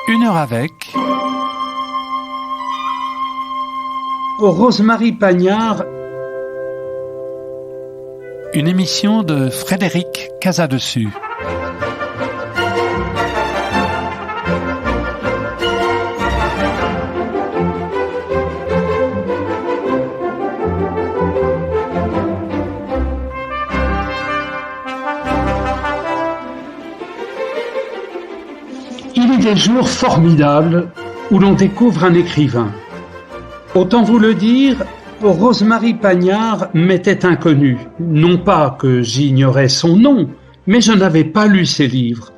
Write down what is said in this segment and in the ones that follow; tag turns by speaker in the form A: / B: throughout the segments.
A: Une heure avec
B: Rosemarie Pagnard.
A: Une émission de Frédéric Casadessus.
B: Il est des jours formidables où l'on découvre un écrivain. Autant vous le dire, Rosemarie Pagnard m'était inconnue. Non pas que j'ignorais son nom, mais je n'avais pas lu ses livres.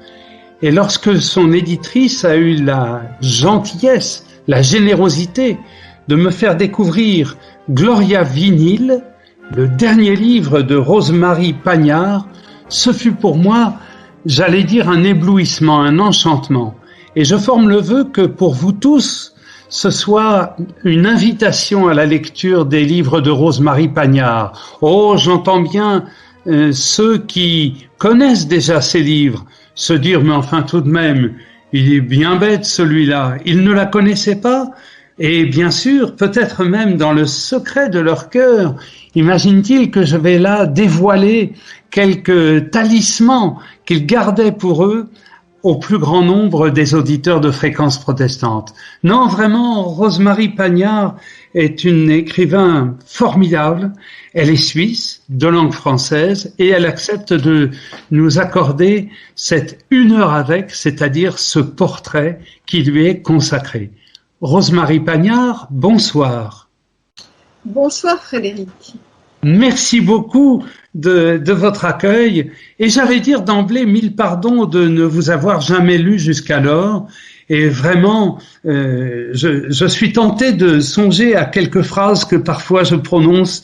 B: Et lorsque son éditrice a eu la gentillesse, la générosité de me faire découvrir Gloria Vinyle, le dernier livre de Rosemarie Pagnard, ce fut pour moi, j'allais dire, un éblouissement, un enchantement. Et je forme le vœu que pour vous tous, ce soit une invitation à la lecture des livres de Rosemarie Pagnard. Oh, j'entends bien ceux qui connaissent déjà ces livres se dire, mais enfin tout de même, il est bien bête celui-là, il ne la connaissait pas. Et bien sûr, peut-être même dans le secret de leur cœur, imagine-t-il que je vais là dévoiler quelques talismans qu'ils gardaient pour eux au plus grand nombre des auditeurs de Fréquence Protestante. Non, vraiment, Rosemarie Pagnard est une écrivain formidable. Elle est suisse, de langue française, et elle accepte de nous accorder cette une heure avec, c'est-à-dire ce portrait qui lui est consacré. Rosemarie Pagnard, bonsoir.
C: Bonsoir Frédéric.
B: Merci beaucoup de votre accueil, et j'allais dire d'emblée 1000 pardons de ne vous avoir jamais lu jusqu'alors, et vraiment je suis tenté de songer à quelques phrases que parfois je prononce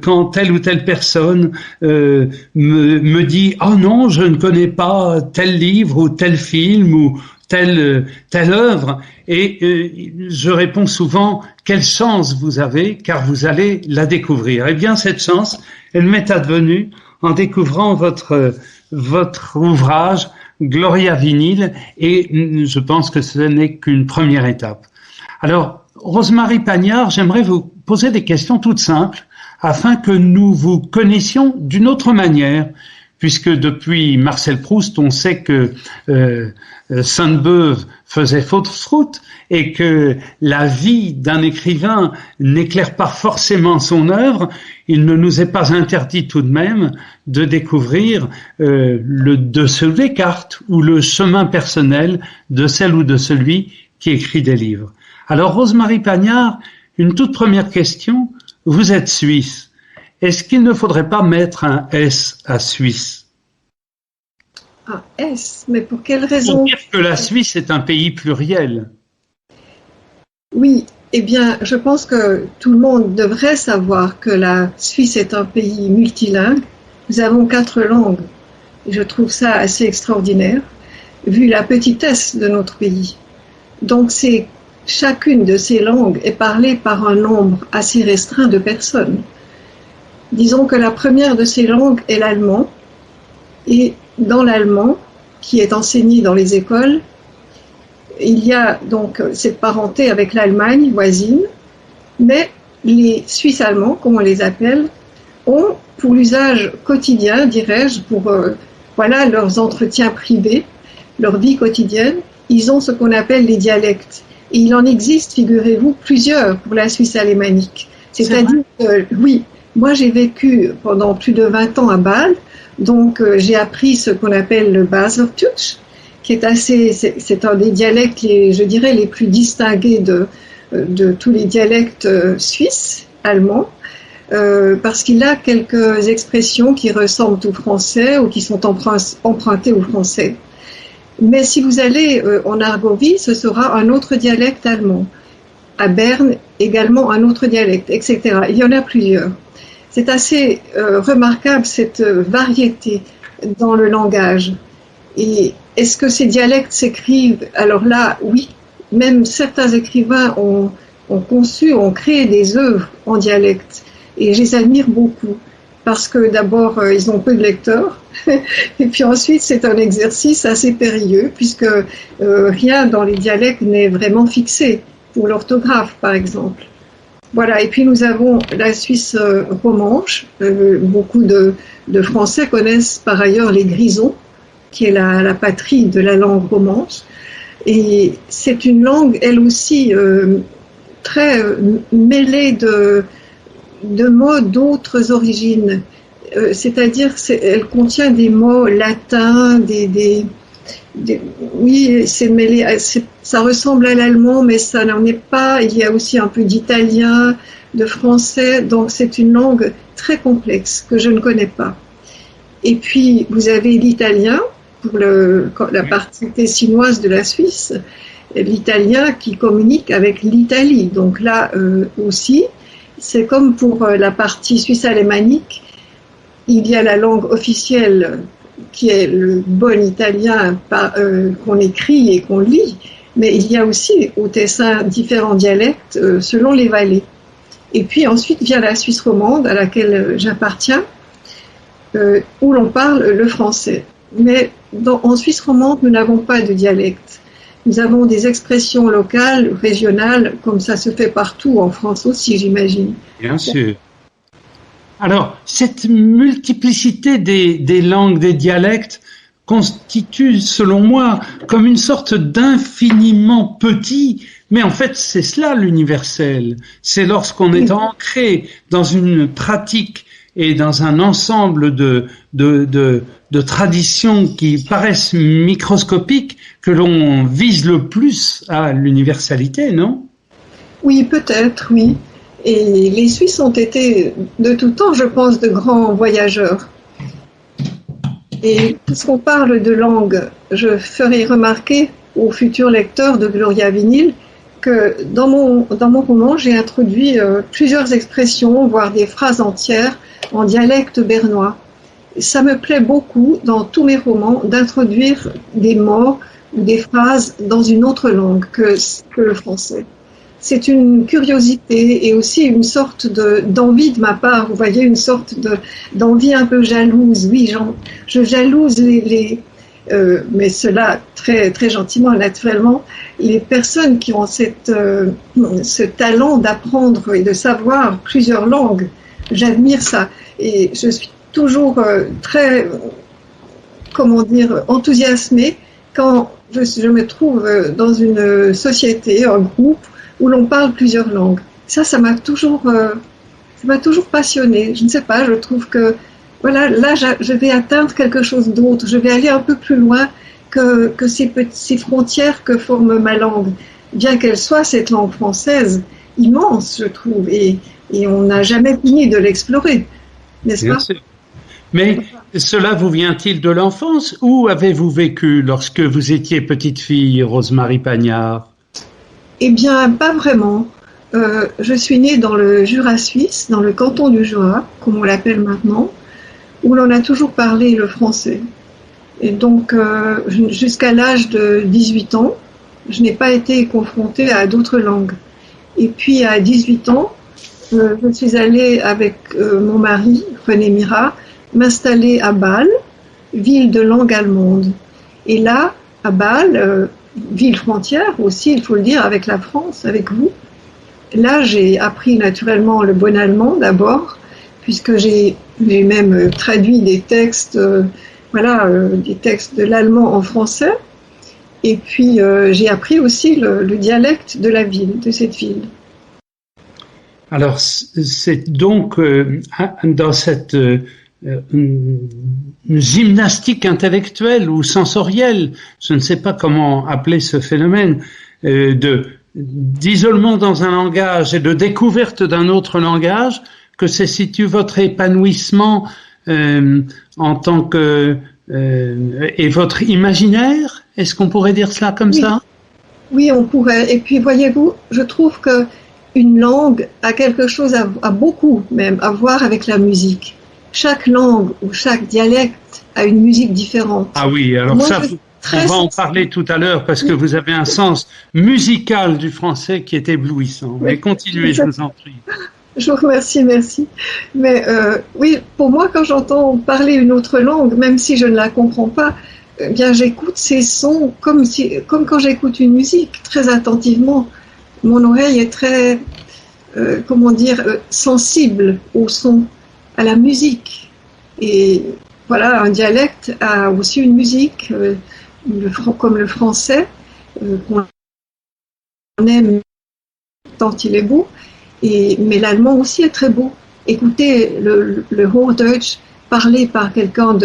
B: quand telle ou telle personne me dit « Oh non, je ne connais pas tel livre ou tel film ou telle œuvre », et je réponds souvent « Quelle chance vous avez, car vous allez la découvrir ». Eh bien, cette chance, elle m'est advenue en découvrant votre ouvrage Gloria Vinyle, et je pense que ce n'est qu'une première étape. Alors, Rosemarie Pagnard, j'aimerais vous poser des questions toutes simples afin que nous vous connaissions d'une autre manière, puisque depuis Marcel Proust, on sait que Sainte-Beuve faisait fausse route et que la vie d'un écrivain n'éclaire pas forcément son œuvre. Il ne nous est pas interdit tout de même de découvrir le dessous des cartes ou le chemin personnel de celle ou de celui qui écrit des livres. Alors, Rosemarie Pagnard, une toute première question. Vous êtes suisse. Est-ce qu'il ne faudrait pas mettre un S à Suisse?
C: Un S, mais pour quelle raison?
B: Pour dire que la Suisse est un pays pluriel.
C: Oui, eh bien, je pense que tout le monde devrait savoir que la Suisse est un pays multilingue. Nous avons 4 langues. Et je trouve ça assez extraordinaire, vu la petitesse de notre pays. Donc, chacune de ces langues est parlée par un nombre assez restreint de personnes. Disons que la première de ces langues est l'allemand, et dans l'allemand, qui est enseigné dans les écoles, il y a donc cette parenté avec l'Allemagne voisine, mais les Suisses allemands, comme on les appelle, ont pour l'usage quotidien, dirais-je, pour leurs entretiens privés, leur vie quotidienne, ils ont ce qu'on appelle les dialectes. Et il en existe, figurez-vous, plusieurs pour la Suisse alémanique. C'est-à-dire que, oui, moi j'ai vécu pendant plus de 20 ans à Bâle, donc j'ai appris ce qu'on appelle le Basertutsch, qui est c'est un des dialectes, je dirais, les plus distingués de tous les dialectes suisses, allemands, parce qu'il a quelques expressions qui ressemblent au français ou qui sont empruntées au français. Mais si vous allez en Argovie, ce sera un autre dialecte allemand. À Berne, également un autre dialecte, etc. Il y en a plusieurs. C'est assez remarquable cette variété dans le langage. Et est-ce que ces dialectes s'écrivent? Alors là, oui, même certains écrivains ont créé des œuvres en dialecte. Et je les admire beaucoup, parce que d'abord, ils ont peu de lecteurs, Et puis ensuite, c'est un exercice assez périlleux puisque rien dans les dialectes n'est vraiment fixé, pour l'orthographe par exemple. Voilà, et puis nous avons la Suisse romanche. Beaucoup de Français connaissent par ailleurs les Grisons, qui est la patrie de la langue romanche. Et c'est une langue, elle aussi, très mêlée de mots d'autres origines. C'est-à-dire, elle contient des mots latins, oui, c'est mêlé, ça ressemble à l'allemand, mais ça n'en est pas. Il y a aussi un peu d'italien, de français, donc c'est une langue très complexe que je ne connais pas. Et puis, vous avez l'italien, pour la partie tessinoise de la Suisse, l'italien qui communique avec l'Italie. Donc là aussi, c'est comme pour la partie suisse-alémanique, il y a la langue officielle qui est le bon italien qu'on écrit et qu'on lit, mais il y a aussi au Tessin différents dialectes selon les vallées. Et puis ensuite vient la Suisse romande à laquelle j'appartiens, où l'on parle le français. Mais en Suisse romande, nous n'avons pas de dialecte. Nous avons des expressions locales, régionales, comme ça se fait partout, en France aussi, j'imagine.
B: Bien sûr. Alors, cette multiplicité des langues, des dialectes, constitue, selon moi, comme une sorte d'infiniment petit, mais en fait, c'est cela l'universel. C'est lorsqu'on est ancré dans une pratique et dans un ensemble de traditions qui paraissent microscopiques que l'on vise le plus à l'universalité, non?
C: Oui, peut-être, oui. Et les Suisses ont été de tout temps, je pense, de grands voyageurs. Et puisqu'on parle de langue, je ferai remarquer aux futurs lecteurs de Gloria Vinyle que dans mon roman, j'ai introduit plusieurs expressions, voire des phrases entières en dialecte bernois. Ça me plaît beaucoup, dans tous mes romans, d'introduire des mots ou des phrases dans une autre langue que le français. C'est une curiosité et aussi une sorte d'envie de ma part. Vous voyez, une sorte d'envie un peu jalouse. Oui, je jalouse mais cela très, très gentiment, naturellement, les personnes qui ont ce talent d'apprendre et de savoir plusieurs langues. J'admire ça. Et je suis toujours très, enthousiasmée quand je me trouve dans une société, un groupe, où l'on parle plusieurs langues. Ça m'a toujours passionnée. Je ne sais pas, je trouve que, voilà, là, je vais atteindre quelque chose d'autre. Je vais aller un peu plus loin que ces frontières que forme ma langue. Bien qu'elle soit cette langue française, immense, je trouve, et on n'a jamais fini de l'explorer, n'est-ce pas?
B: Mais cela vous vient-il de l'enfance? Où avez-vous vécu lorsque vous étiez petite fille, Rosemarie Pagnard?
C: Eh bien, pas vraiment. Je suis née dans le Jura suisse, dans le canton du Jura, comme on l'appelle maintenant, où l'on a toujours parlé le français. Et donc, jusqu'à l'âge de 18 ans, je n'ai pas été confrontée à d'autres langues. Et puis, à 18 ans, je suis allée avec mon mari, René Mira, m'installer à Bâle, ville de langue allemande. Et là, à Bâle, ville frontière aussi, il faut le dire, avec la France, avec vous. Là, j'ai appris naturellement le bon allemand d'abord, puisque j'ai même traduit des textes, des textes de l'allemand en français. Et puis, j'ai appris aussi le dialecte de la ville, de cette ville.
B: Alors, c'est donc dans cette gymnastique intellectuelle ou sensorielle, je ne sais pas comment appeler ce phénomène, d'isolement dans un langage et de découverte d'un autre langage, que se situe votre épanouissement en tant que et votre imaginaire. Est-ce qu'on pourrait dire cela comme ça?
C: Oui, on pourrait. Et puis, voyez-vous, je trouve que une langue a quelque chose à beaucoup même à voir avec la musique. Chaque langue ou chaque dialecte a une musique différente.
B: Ah oui, alors ça, on va en parler tout à l'heure parce que vous avez un sens musical du français qui est éblouissant. Mais continuez, je vous en prie.
C: Je vous remercie, merci. Mais oui, pour moi, quand j'entends parler une autre langue, même si je ne la comprends pas, eh bien, j'écoute ces sons comme quand j'écoute une musique, très attentivement. Mon oreille est très, sensible au son, à la musique. Et voilà, un dialecte a aussi une musique, comme le français, qu'on aime tant il est beau. Mais l'allemand aussi est très beau. Écoutez le Hochdeutsch parlé par quelqu'un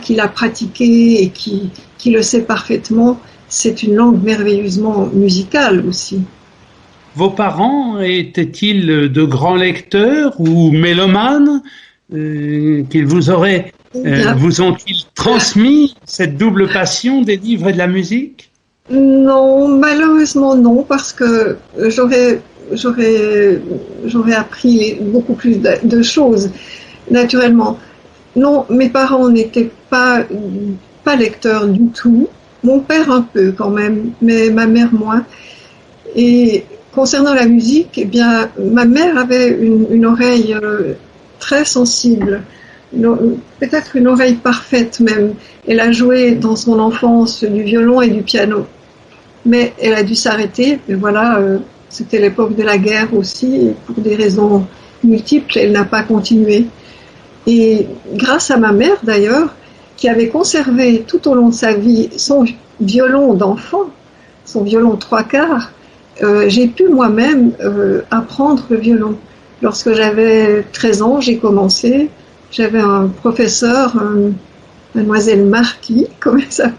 C: qui l'a pratiqué et qui le sait parfaitement, c'est une langue merveilleusement musicale aussi.
B: Vos parents étaient-ils de grands lecteurs ou mélomanes qu'ils vous vous ont-ils transmis cette double passion des livres et de la musique?
C: Non, malheureusement non, parce que j'aurais appris beaucoup plus de choses, naturellement. Non, mes parents n'étaient pas lecteurs du tout. Mon père un peu quand même, mais ma mère moins. Et concernant la musique, eh bien, ma mère avait une oreille très sensible, peut-être une oreille parfaite même. Elle a joué dans son enfance du violon et du piano. Mais elle a dû s'arrêter, et voilà, c'était l'époque de la guerre aussi, et pour des raisons multiples, elle n'a pas continué. Et grâce à ma mère d'ailleurs, qui avait conservé tout au long de sa vie son violon d'enfant, son violon 3/4, j'ai pu moi-même apprendre le violon. Lorsque j'avais 13 ans, j'ai commencé, j'avais un professeur, Mademoiselle Marquis, comme ça,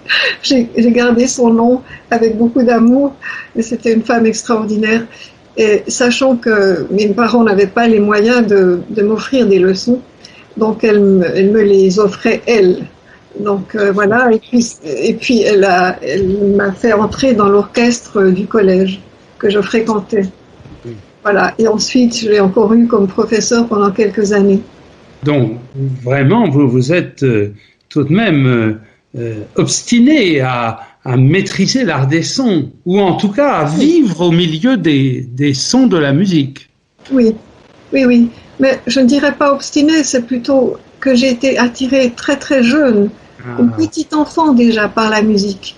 C: j'ai gardé son nom avec beaucoup d'amour, et c'était une femme extraordinaire. Et sachant que mes parents n'avaient pas les moyens de m'offrir des leçons, donc elle me les offrait elle. Donc voilà, et puis elle m'a fait entrer dans l'orchestre du collège que je fréquentais. Voilà, et ensuite je l'ai encore eu comme professeur pendant quelques années.
B: Donc vraiment, vous êtes tout de même obstiné à maîtriser l'art des sons, ou en tout cas à vivre au milieu des sons de la musique.
C: Oui. Mais je ne dirais pas obstiné, c'est plutôt que j'ai été attirée très très jeune, une petite enfant déjà par la musique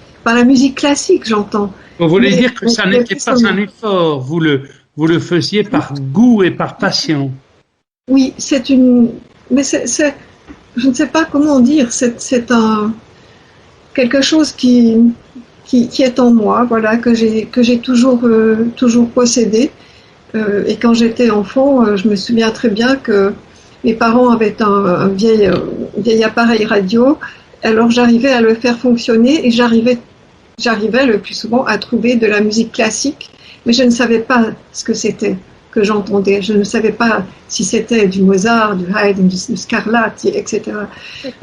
C: classique, j'entends.
B: Vous voulez dire que ça n'était pas un effort, vous le faisiez par goût et par passion.
C: Oui, mais je ne sais pas comment dire, c'est quelque chose qui est en moi, voilà, que j'ai toujours possédé. Et quand j'étais enfant, je me souviens très bien que mes parents avaient un vieil appareil radio, alors j'arrivais à le faire fonctionner et j'arrivais le plus souvent à trouver de la musique classique, mais je ne savais pas ce que c'était que j'entendais. Je ne savais pas si c'était du Mozart, du Haydn, du Scarlatti, etc.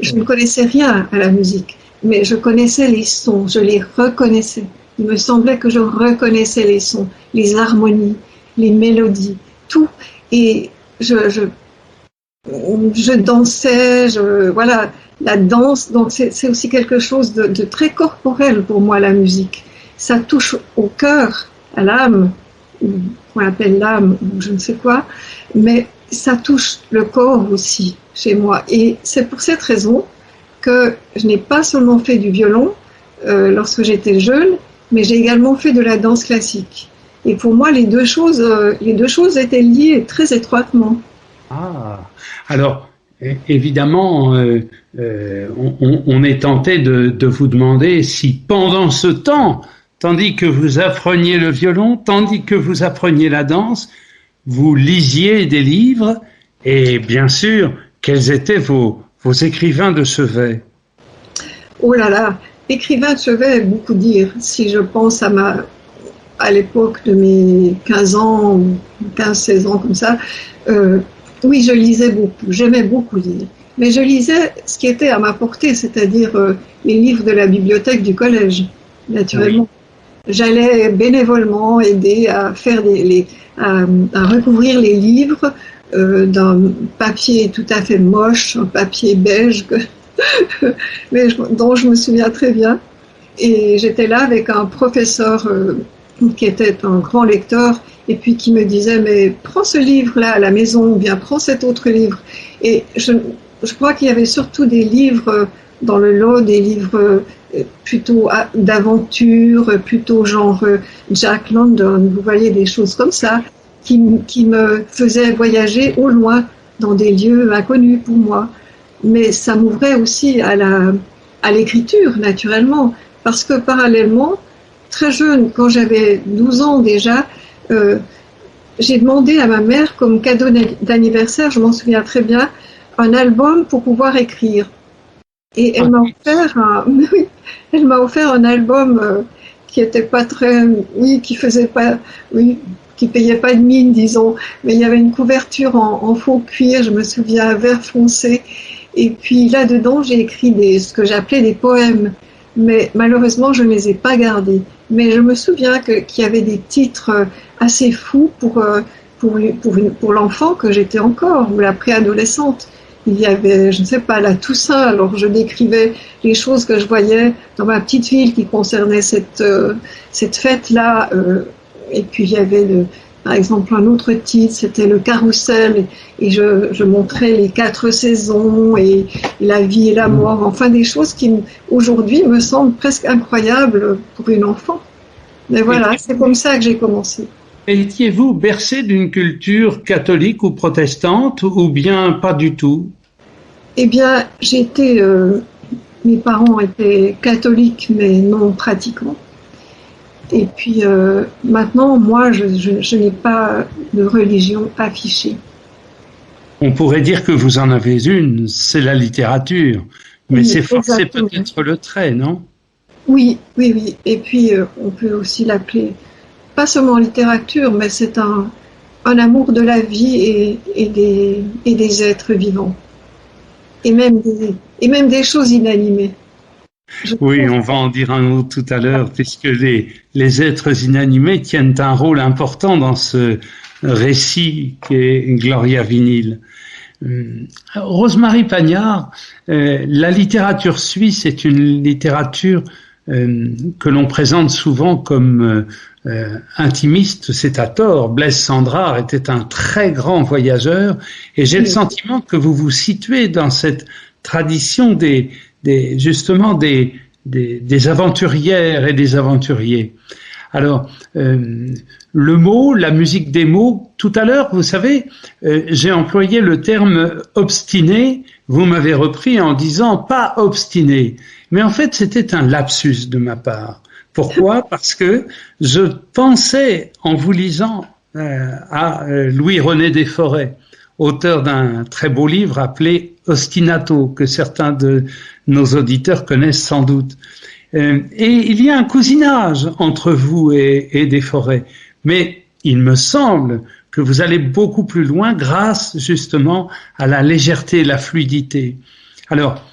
C: Je ne connaissais rien à la musique, mais je connaissais les sons, je les reconnaissais. Il me semblait que je reconnaissais les sons, les harmonies, les mélodies, tout. Et je dansais, voilà, la danse, donc c'est aussi quelque chose de très corporel pour moi, la musique. Ça touche au cœur, à l'âme, qu'on appelle l'âme ou je ne sais quoi, mais ça touche le corps aussi chez moi. Et c'est pour cette raison que je n'ai pas seulement fait du violon lorsque j'étais jeune, mais j'ai également fait de la danse classique. Et pour moi, les deux choses étaient liées très étroitement.
B: Ah, alors évidemment, on est tenté de vous demander si pendant ce temps, tandis que vous appreniez le violon, tandis que vous appreniez la danse, vous lisiez des livres, et bien sûr, quels étaient vos écrivains de chevet?
C: Oh là là, écrivain de chevet, beaucoup dire. Si je pense à l'époque de mes 15 ans, 15-16 ans comme ça, oui, je lisais beaucoup, j'aimais beaucoup lire. Mais je lisais ce qui était à ma portée, c'est-à-dire les livres de la bibliothèque du collège, naturellement. Oui. J'allais bénévolement aider à faire à recouvrir les livres d'un papier tout à fait moche, un papier beige, mais dont je me souviens très bien. Et j'étais là avec un professeur qui était un grand lecteur et puis qui me disait mais prends ce livre-là à la maison ou bien prends cet autre livre. Et je crois qu'il y avait surtout des livres dans le lot, des livres plutôt d'aventure, plutôt genre Jack London, vous voyez, des choses comme ça, qui me faisaient voyager au loin dans des lieux inconnus pour moi. Mais ça m'ouvrait aussi à l'écriture, naturellement, parce que parallèlement, très jeune, quand j'avais 12 ans déjà, j'ai demandé à ma mère, comme cadeau d'anniversaire, je m'en souviens très bien, un album pour pouvoir écrire. Et elle m'a offert un album qui était pas très, qui faisait pas, qui payait pas de mine, disons, mais il y avait une couverture en faux cuir, je me souviens, vert foncé. Et puis là-dedans, j'ai écrit ce que j'appelais des poèmes, mais malheureusement, je ne les ai pas gardés. Mais je me souviens qu'il y avait des titres assez fous pour l'enfant que j'étais encore, ou la préadolescente. Il y avait, je ne sais pas, la Toussaint, alors je décrivais les choses que je voyais dans ma petite ville qui concernaient cette fête-là. Et puis il y avait, par exemple, un autre titre, c'était le Carrousel, et je montrais les 4 saisons, et la vie et la mort, enfin des choses qui, aujourd'hui, me semblent presque incroyables pour une enfant. Mais voilà, c'est comme ça que j'ai commencé.
B: Étiez-vous bercé d'une culture catholique ou protestante, ou bien pas du tout?
C: Eh bien, mes parents étaient catholiques, mais non pratiquants. Et puis maintenant, moi, je n'ai pas de religion affichée.
B: On pourrait dire que vous en avez une, c'est la littérature, mais oui, c'est forcé peut-être le trait, non?
C: Oui. Et puis, on peut aussi l'appeler, pas seulement littérature, mais c'est un amour de la vie et des êtres vivants. Et même des choses inanimées.
B: Oui, on va en dire un mot tout à l'heure, puisque les êtres inanimés tiennent un rôle important dans ce récit qu'est Gloria Vinil. Rosemarie Pagnard, la littérature suisse est une littérature que l'on présente souvent comme intimiste, c'est à tort. Blaise Cendrars était un très grand voyageur, et j'ai le sentiment que vous vous situez dans cette tradition justement des aventurières et des aventuriers. Alors, le mot, la musique des mots, tout à l'heure, vous savez, j'ai employé le terme obstiné, vous m'avez repris en disant pas obstiné. Mais en fait, c'était un lapsus de ma part. Pourquoi? Parce que je pensais, en vous lisant, à Louis-René Desforêts, auteur d'un très beau livre appelé Ostinato, que certains de nos auditeurs connaissent sans doute. Et il y a un cousinage entre vous et Desforêts. Mais il me semble que vous allez beaucoup plus loin grâce justement à la légèreté, la fluidité. Alors,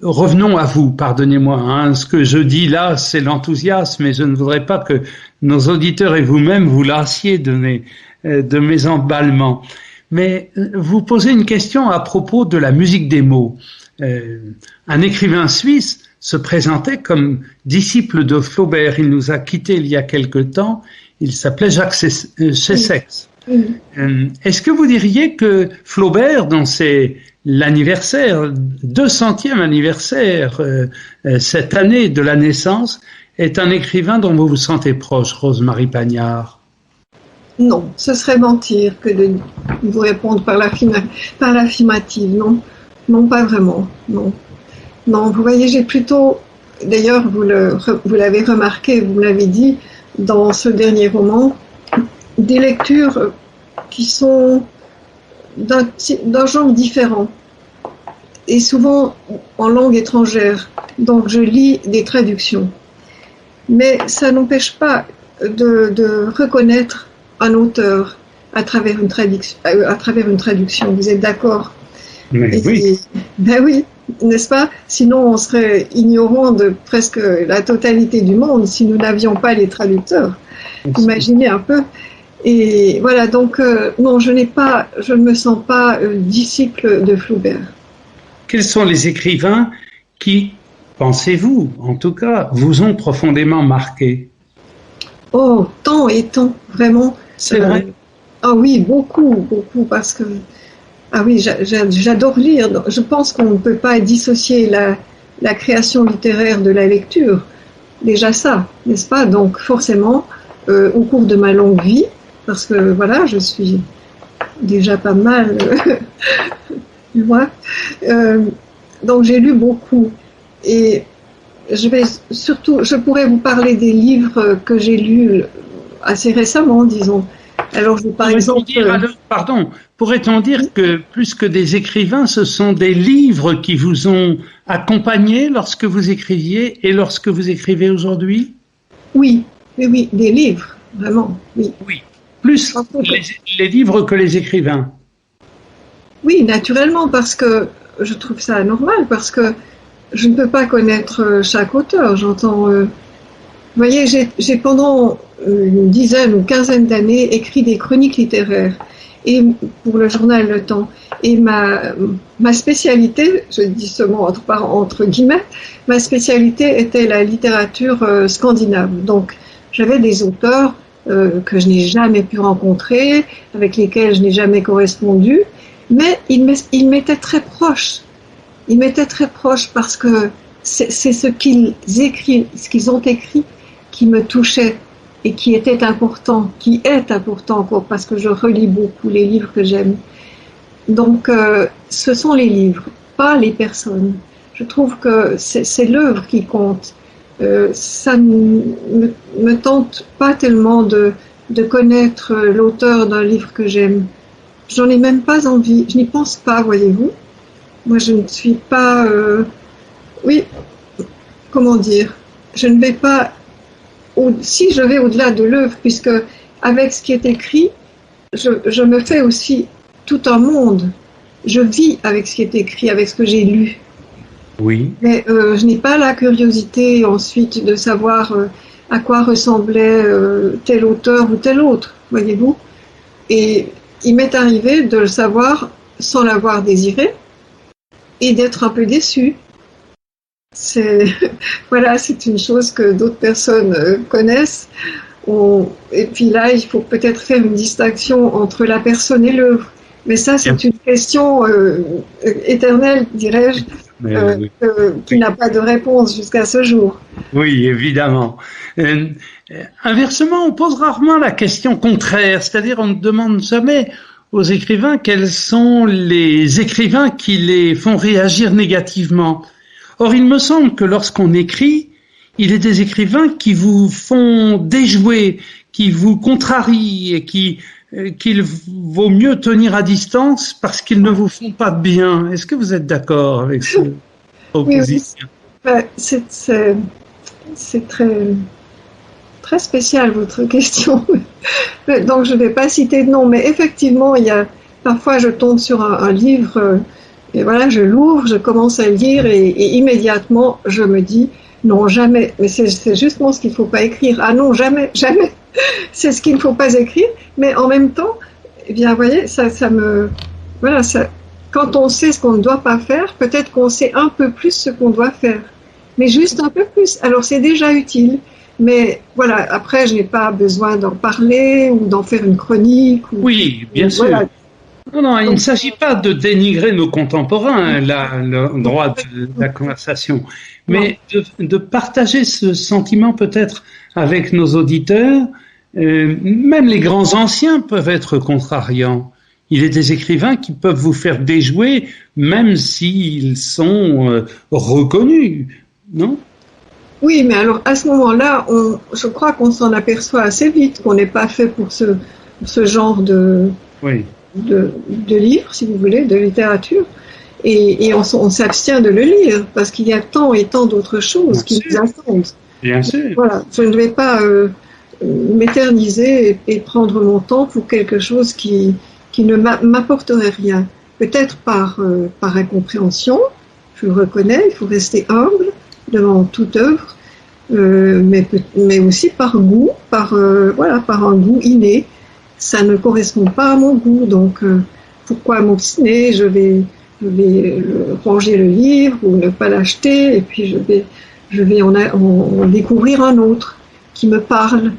B: revenons à vous, pardonnez-moi. Hein, ce que je dis là, c'est l'enthousiasme, et je ne voudrais pas que nos auditeurs et vous-même vous lassiez de mes emballements. Mais vous posez une question à propos de la musique des mots. Un écrivain suisse se présentait comme disciple de Flaubert. Il nous a quittés il y a quelque temps. Il s'appelait Jacques Chessex. Est-ce que vous diriez que Flaubert, dans l'anniversaire, 200e anniversaire, cette année de la naissance, est un écrivain dont vous vous sentez proche, Rosemarie Pagnard?
C: Non, ce serait mentir que de vous répondre par l'affirmative. Non, pas vraiment. Non, vous voyez, j'ai plutôt, d'ailleurs, vous l'avez remarqué, vous l'avez dit, dans ce dernier roman, des lectures qui sont d'un genre différent et souvent en langue étrangère. Donc, je lis des traductions. Mais ça n'empêche pas de reconnaître un auteur à travers une traduction. Vous êtes d'accord?
B: Oui.
C: Ben oui, n'est-ce pas? Sinon, on serait ignorant de presque la totalité du monde si nous n'avions pas les traducteurs. Imaginez un peu. Et voilà, donc non, je ne me sens pas disciple de Flaubert.
B: Quels sont les écrivains qui, pensez-vous, en tout cas, vous ont profondément marqué?
C: Oh, tant et tant, vraiment.
B: C'est vrai.
C: Ah oui, beaucoup, beaucoup, parce que ah oui, j'adore lire. Je pense qu'on ne peut pas dissocier la création littéraire de la lecture. Déjà ça, n'est-ce pas? Donc forcément, au cours de ma longue vie, parce que voilà, je suis déjà pas mal, tu vois, donc j'ai lu beaucoup. Et je pourrais vous parler des livres que j'ai lus assez récemment, disons. Alors, par exemple.
B: Pourrait-on dire que plus que des écrivains, ce sont des livres qui vous ont accompagné lorsque vous écriviez et lorsque vous écrivez aujourd'hui?
C: Oui, des livres, vraiment, oui.
B: Oui, plus les livres que les écrivains.
C: Oui, naturellement, parce que je trouve ça normal, parce que je ne peux pas connaître chaque auteur. Vous voyez, j'ai pendant une dizaine ou quinzaine d'années écrit des chroniques littéraires et pour le journal Le Temps. Et ma spécialité, je dis ce mot entre guillemets, ma spécialité était la littérature scandinave. Donc, j'avais des auteurs que je n'ai jamais pu rencontrer, avec lesquels je n'ai jamais correspondu, mais ils m'étaient très proches. Ils m'étaient très proches parce que c'est ce qu'ils ont écrit qui me touchait et qui était important, qui est important encore parce que je relis beaucoup les livres que j'aime. Donc, ce sont les livres, pas les personnes. Je trouve que c'est l'œuvre qui compte. Ça ne me tente pas tellement de connaître l'auteur d'un livre que j'aime. J'en ai même pas envie. Je n'y pense pas, voyez-vous. Moi, je ne suis pas... oui, comment dire? Je ne vais pas... Si je vais au-delà de l'œuvre, puisque avec ce qui est écrit, je me fais aussi tout un monde. Je vis avec ce qui est écrit, avec ce que j'ai lu.
B: Oui.
C: Mais je n'ai pas la curiosité ensuite de savoir à quoi ressemblait tel auteur ou tel autre, voyez-vous. Et il m'est arrivé de le savoir sans l'avoir désiré et d'être un peu déçu. Voilà, c'est une chose que d'autres personnes connaissent. Et puis là, il faut peut-être faire une distinction entre la personne et l'œuvre. Mais ça, c'est une question éternelle, dirais-je, qui n'a pas de réponse jusqu'à ce jour.
B: Oui, évidemment. Inversement, on pose rarement la question contraire, c'est-à-dire on ne demande jamais aux écrivains quels sont les écrivains qui les font réagir négativement. Or, il me semble que lorsqu'on écrit, il est des écrivains qui vous font déjouer, qui vous contrarient et qu'il vaut mieux tenir à distance parce qu'ils ne vous font pas de bien. Est-ce que vous êtes d'accord avec cette opposition?
C: Oui, c'est très spécial votre question. Donc je ne vais pas citer de nom, mais effectivement, parfois je tombe sur un livre et voilà, je l'ouvre, je commence à le lire et immédiatement je me dis non, jamais. Mais c'est justement ce qu'il ne faut pas écrire. Ah non, jamais, jamais. C'est ce qu'il ne faut pas écrire. Mais en même temps, eh bien, vous voyez, quand on sait ce qu'on ne doit pas faire, peut-être qu'on sait un peu plus ce qu'on doit faire. Mais juste un peu plus. Alors c'est déjà utile. Mais voilà, après, je n'ai pas besoin d'en parler ou d'en faire une chronique.
B: Oui, bien sûr. Voilà. Non, il ne s'agit pas de dénigrer nos contemporains, le droit de la conversation, mais de partager ce sentiment peut-être avec nos auditeurs. Même les grands anciens peuvent être contrariants. Il y a des écrivains qui peuvent vous faire déjouer, même s'ils sont reconnus, non?
C: Oui, mais alors à ce moment-là, je crois qu'on s'en aperçoit assez vite qu'on n'est pas fait pour ce genre de livre, si vous voulez, de littérature, et on s'abstient de le lire parce qu'il y a tant et tant d'autres choses qui nous attendent.
B: Bien sûr.
C: Voilà, je ne vais pas m'éterniser et prendre mon temps pour quelque chose qui ne m'apporterait rien. Peut-être par incompréhension, je le reconnais, il faut rester humble devant toute œuvre, mais aussi par goût, par un goût inné. Ça ne correspond pas à mon goût, donc pourquoi m'obstiner? Je vais ranger le livre ou ne pas l'acheter, et puis je vais en découvrir un autre qui me parle,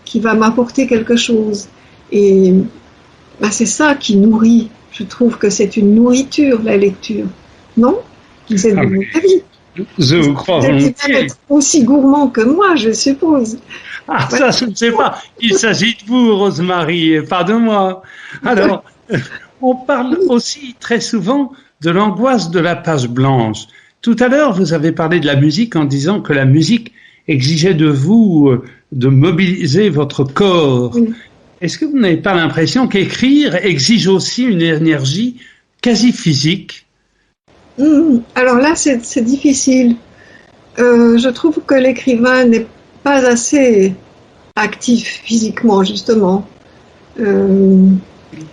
C: qui va m'apporter quelque chose. Et bah, c'est ça qui nourrit. Je trouve que c'est une nourriture, la lecture. Non? Vous êtes de mon avis.
B: Je vous crois
C: Vous devez être aussi gourmand que moi, je suppose.
B: Ah, ça, je ne sais pas. Il s'agit de vous, Rosemary, et pas de moi. Alors, on parle aussi très souvent de l'angoisse de la page blanche. Tout à l'heure, vous avez parlé de la musique en disant que la musique exigeait de vous de mobiliser votre corps.
C: Oui.
B: Est-ce que vous n'avez pas l'impression qu'écrire exige aussi une énergie quasi physique?
C: Alors là, c'est difficile. Je trouve que l'écrivain n'est pas assez actif physiquement, justement.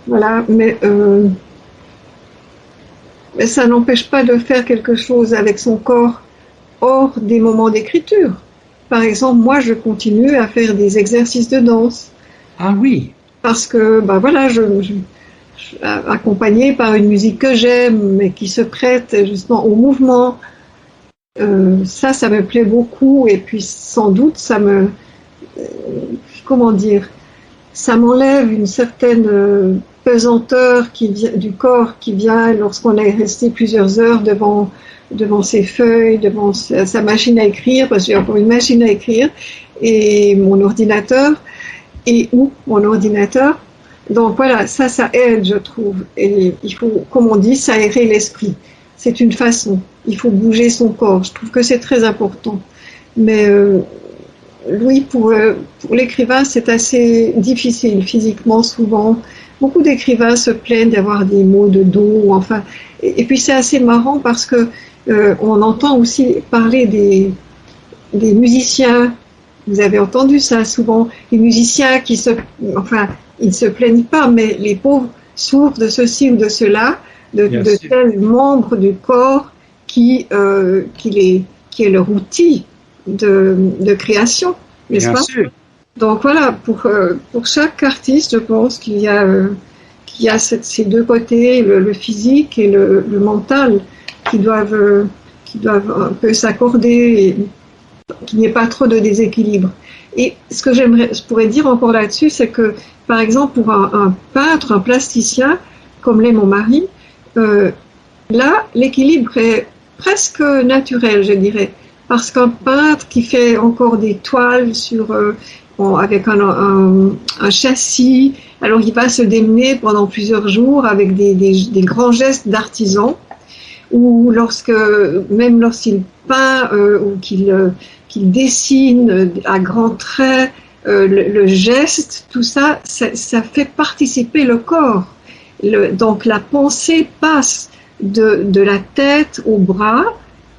C: Voilà, mais ça n'empêche pas de faire quelque chose avec son corps hors des moments d'écriture. Par exemple, moi, je continue à faire des exercices de danse.
B: Ah oui.
C: Parce que, bah voilà, je accompagnée par une musique que j'aime, mais qui se prête justement au mouvement. Ça me plaît beaucoup. Et puis, sans doute, comment dire, ça m'enlève une certaine pesanteur du corps qui vient lorsqu'on est resté plusieurs heures devant ses feuilles, devant sa machine à écrire, parce que j'ai encore une machine à écrire, et mon ordinateur, mon ordinateur. Donc voilà, ça aide, je trouve. Et il faut, comme on dit, s'aérer l'esprit. C'est une façon. Il faut bouger son corps. Je trouve que c'est très important. Mais oui, pour l'écrivain, c'est assez difficile physiquement, souvent. Beaucoup d'écrivains se plaignent d'avoir des maux de dos. Enfin, et puis c'est assez marrant parce que on entend aussi parler des musiciens. Vous avez entendu ça souvent, les musiciens ils ne se plaignent pas, mais les pauvres souffrent de ceci ou de cela, de tel membre du corps qui est leur outil de création, n'est-ce pas?
B: Sûr.
C: Donc voilà, pour chaque artiste, je pense qu'il y a ces deux côtés, le physique et le mental, qui doivent un peu s'accorder, et qu'il n'y ait pas trop de déséquilibre. Et ce que je pourrais dire encore là-dessus, c'est que, par exemple, pour un peintre, un plasticien, comme l'est mon mari, là, l'équilibre est presque naturel, je dirais. Parce qu'un peintre qui fait encore des toiles avec un châssis, alors il va se démener pendant plusieurs jours avec des grands gestes d'artisan, ou même lorsqu'il peint ou qu'il dessine à grands traits, le geste, tout ça, ça fait participer le corps. Donc la pensée passe de la tête au bras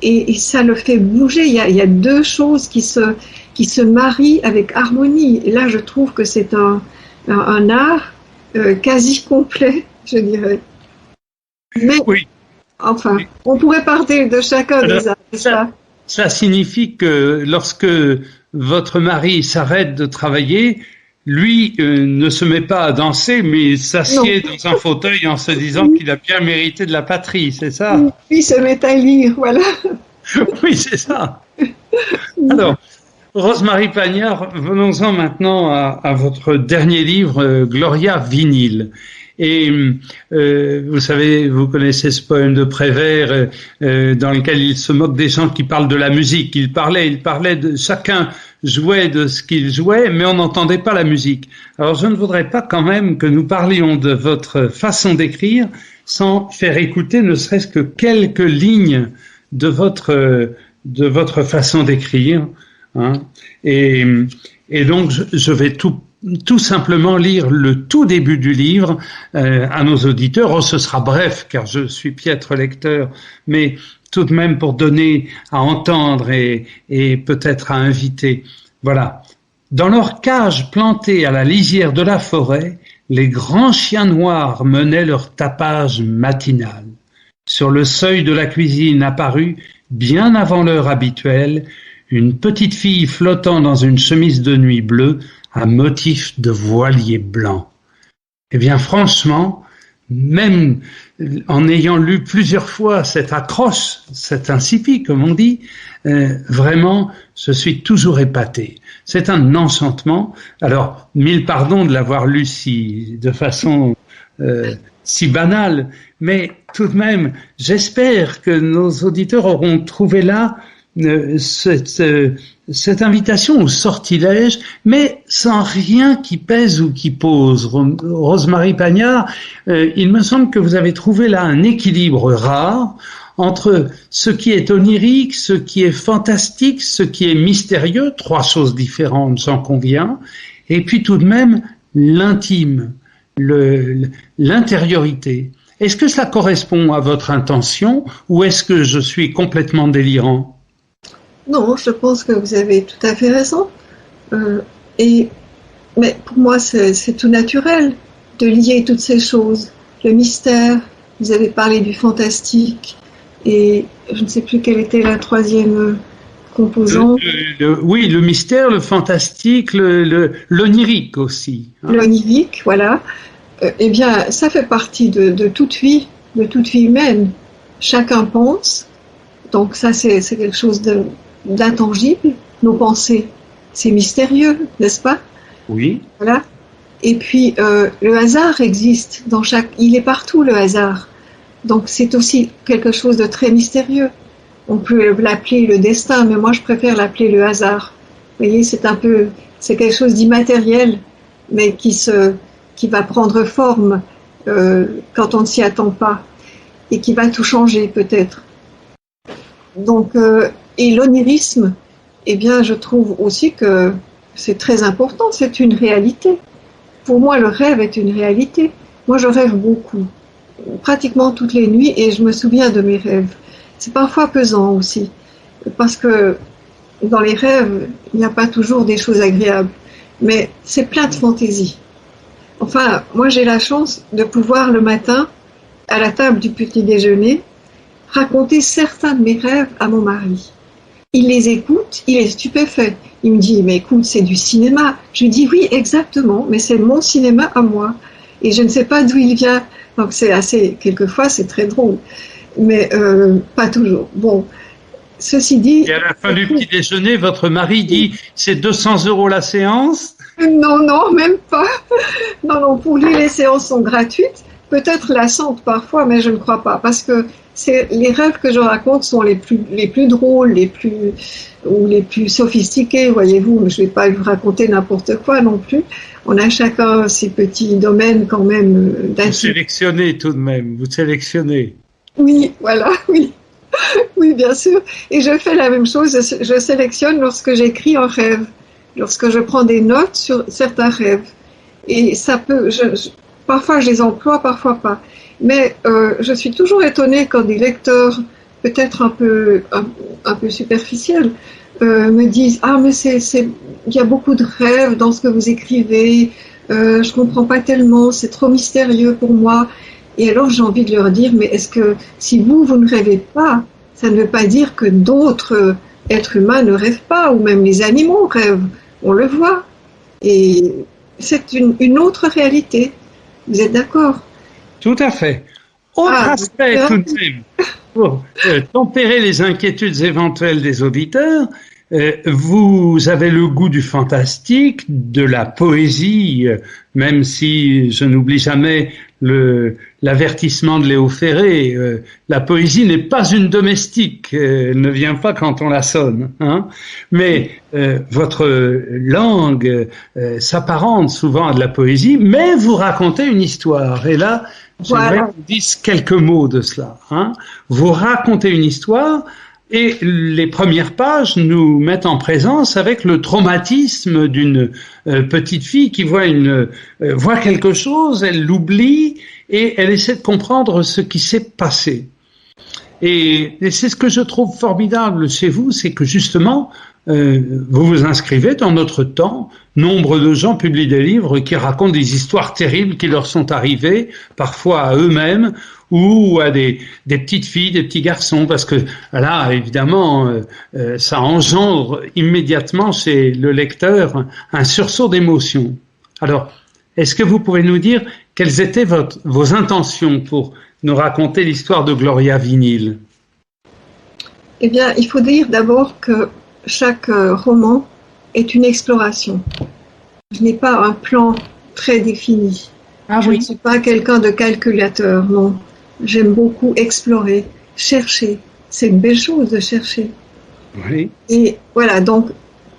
C: et ça le fait bouger. Il y a deux choses qui se marient avec harmonie. Et là, je trouve que c'est un art quasi complet, je dirais. Mais
B: oui.
C: Enfin, on pourrait parler de chacun des arts.
B: Ça signifie que lorsque votre mari s'arrête de travailler, lui ne se met pas à danser, mais s'assied dans un fauteuil en se disant qu'il a bien mérité de la patrie, c'est ça?
C: Puis se met à lire, voilà.
B: Oui, c'est ça. Alors, Rosemary Pagnard, venons-en maintenant à votre dernier livre, Gloria Vinyle. Et vous savez, vous connaissez ce poème de Prévert dans lequel il se moque des gens qui parlent de la musique. Il parlait de chacun jouait de ce qu'il jouait, mais on n'entendait pas la musique. Alors je ne voudrais pas quand même que nous parlions de votre façon d'écrire sans faire écouter ne serait-ce que quelques lignes de votre façon d'écrire. Hein. Et donc je vais tout simplement lire le tout début du livre à nos auditeurs. Oh, ce sera bref car je suis piètre lecteur, mais tout de même pour donner à entendre et peut-être à inviter. Voilà. Dans leur cage plantée à la lisière de la forêt, les grands chiens noirs menaient leur tapage matinal. Sur le seuil de la cuisine apparut, bien avant l'heure habituelle, une petite fille flottant dans une chemise de nuit bleue à motif de voilier blanc. Eh bien, franchement, même en ayant lu plusieurs fois cette accroche, cet incipit, comme on dit, vraiment, je suis toujours épaté. C'est un enchantement. Alors, mille pardons de l'avoir lu de façon si banale, mais tout de même, j'espère que nos auditeurs auront trouvé là cette invitation au sortilège, mais sans rien qui pèse ou qui pose. Rosemarie Pagnard, il me semble que vous avez trouvé là un équilibre rare entre ce qui est onirique, ce qui est fantastique, ce qui est mystérieux, trois choses différentes, j'en conviens, et puis tout de même l'intime, l'intériorité. Est-ce que cela correspond à votre intention ou est-ce que je suis complètement délirant ?
C: Non, je pense que vous avez tout à fait raison. Mais pour moi, c'est tout naturel de lier toutes ces choses. Le mystère, vous avez parlé du fantastique, et je ne sais plus quelle était la troisième composante.
B: Oui, le mystère, le fantastique, l'onirique aussi. Hein.
C: L'onirique, voilà. Eh bien, ça fait partie de toute vie humaine. Chacun pense, donc ça c'est quelque chose d'intangible. Nos pensées, c'est mystérieux, n'est-ce pas?
B: Oui.
C: Voilà. Et puis le hasard existe il est partout, le hasard. Donc c'est aussi quelque chose de très mystérieux. On peut l'appeler le destin, mais moi je préfère l'appeler le hasard. Vous voyez, c'est quelque chose d'immatériel, mais qui va prendre forme quand on ne s'y attend pas, et qui va tout changer peut-être. Donc, et l'onirisme, eh bien, je trouve aussi que c'est très important, c'est une réalité. Pour moi, le rêve est une réalité. Moi, je rêve beaucoup, pratiquement toutes les nuits, et je me souviens de mes rêves. C'est parfois pesant aussi, parce que dans les rêves, il n'y a pas toujours des choses agréables, mais c'est plein de fantaisie. Enfin, moi j'ai la chance de pouvoir le matin, à la table du petit déjeuner, raconter certains de mes rêves à mon mari. Il les écoute, il est stupéfait. Il me dit, mais écoute, c'est du cinéma. Je lui dis, oui, exactement, mais c'est mon cinéma à moi. Et je ne sais pas d'où il vient. Donc quelquefois c'est très drôle, mais pas toujours. Bon, ceci dit...
B: Et à la fin du petit déjeuner, votre mari dit, c'est 200 € la séance ?
C: Non, même pas. Non, pour lui, les séances sont gratuites. Peut-être lassantes parfois, mais je ne crois pas. Parce que les rêves que je raconte sont les plus drôles, les plus sophistiqués, voyez-vous. Je ne vais pas vous raconter n'importe quoi non plus. On a chacun ses petits domaines quand même d'intimité.
B: Vous sélectionnez tout de même, vous sélectionnez.
C: Oui, voilà, oui. Oui, bien sûr. Et je fais la même chose, je sélectionne lorsque j'écris un rêve. Lorsque je prends des notes sur certains rêves. Et ça peut, parfois je les emploie, parfois pas. Mais je suis toujours étonnée quand des lecteurs, peut-être un peu superficiels, me disent « Ah, mais il y a beaucoup de rêves dans ce que vous écrivez, je comprends pas tellement, c'est trop mystérieux pour moi. » Et alors j'ai envie de leur dire « Mais est-ce que si vous ne rêvez pas, ça ne veut pas dire que d'autres êtres humains ne rêvent pas, ou même les animaux rêvent. On le voit. Et c'est une autre réalité. Vous êtes d'accord?
B: Tout à fait. Autre aspect tout de même, pour tempérer les inquiétudes éventuelles des auditeurs, vous avez le goût du fantastique, de la poésie, même si je n'oublie jamais l'avertissement de Léo Ferré, la poésie n'est pas une domestique, elle ne vient pas quand on la sonne, hein. Mais votre langue s'apparente souvent à de la poésie, mais vous racontez une histoire. Et là, j'aimerais que vous disiez quelques mots de cela, hein. Vous racontez une histoire. Et les premières pages nous mettent en présence avec le traumatisme d'une petite fille qui voit quelque chose, elle l'oublie et elle essaie de comprendre ce qui s'est passé. Et c'est ce que je trouve formidable chez vous, c'est que justement, vous vous inscrivez dans notre temps. Nombre de gens publient des livres qui racontent des histoires terribles qui leur sont arrivées, parfois à eux-mêmes, ou à des petites filles, des petits garçons, parce que là, évidemment, ça engendre immédiatement chez le lecteur un sursaut d'émotion. Alors, est-ce que vous pouvez nous dire quelles étaient vos intentions pour nous raconter l'histoire de Gloria Vinil?
C: Eh bien, il faut dire d'abord que chaque roman est une exploration. Je n'ai pas un plan très défini. Je ne suis pas quelqu'un de calculateur, non. J'aime beaucoup explorer, chercher. C'est une belle chose de chercher.
B: Oui.
C: Et voilà, donc